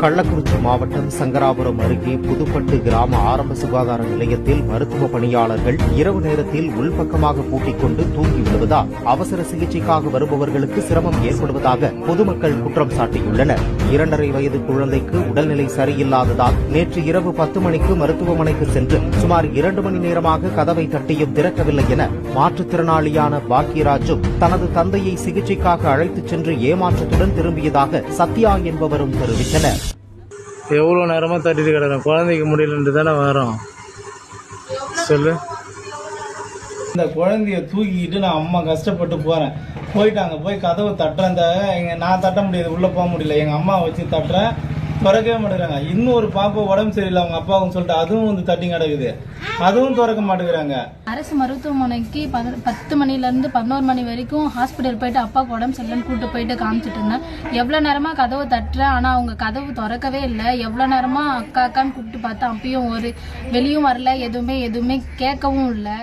கள்ளக்குறிச்சி மாவட்டம் சங்கராபுரம் அருகே புதுப்பட்டு கிராம ஆரம்ப சுகாதார நிலையத்தில் மருத்துவ பணியாளர்கள் இரவு நேரத்தில் உள்பக்கமாக பூட்டிக் கொண்டு தூங்கி விடுவதால் அவசர சிகிச்சைக்காக வருபவர்களுக்கு சிரமம் ஏற்படுவதாக பொதுமக்கள் குற்றம் சாட்டியுள்ளனர். 2.5 வயது குழந்தைக்கு உடல்நிலை சரியில்லாததால் நேற்று இரவு 10 மணிக்கு மருத்துவமனைக்கு சென்று சுமார் 2 மணி நேரமாக கதவை தட்டியும் திறக்கவில்லை என மாற்றுத்திறனாளியான பாக்கியராஜும் தனது தந்தையை சிகிச்சைக்காக அழைத்துச் சென்று ஏமாற்றத்துடன் திரும்பியதாக சத்யா என்பவரும் தெரிவித்தனர். எவ்வளோ நேரமாக தட்டிட்டு கிடக்கும், குழந்தைக்கு முடியலன்ட்டு தானே வரோம். சொல்லு. இந்த குழந்தைய தூக்கிக்கிட்டு நான் அம்மா கஷ்டப்பட்டு போகிறேன். போயிட்டாங்க, போய் கதவை தட்டுறேன். நான் தட்ட முடியாது, உள்ளே போக முடியல. எங்கள் அம்மா வச்சு தட்டுறேன், திறக்கவே மாட்டேங்கிறாங்க. இன்னும் ஒரு பாப்பா உடம்பு சரியில்லை அவங்க அப்பாவும் சொல்லிட்டு அதுவும் வந்து தட்டி கிடக்குது, அதுவும் திறக்க மாட்டேங்கிறாங்க. அரசு மருத்துவமனைக்கு 10 மணிலேருந்து 11 மணி வரைக்கும் ஹாஸ்பிட்டல் போயிட்டு அப்பாவுக்கு உடம்பு சரியில்லைன்னு கூட்டு போயிட்டு காமிச்சிட்டு இருந்தேன். எவ்வளோ நேரமாக கதவு தட்டுறேன், ஆனால் அவங்க கதவு திறக்கவே இல்லை. எவ்வளோ நேரமாக அக்கான்னு கூப்பிட்டு பார்த்தேன், அப்பயும் வெளியும் வரல, எதுவுமே கேட்கவும் இல்லை.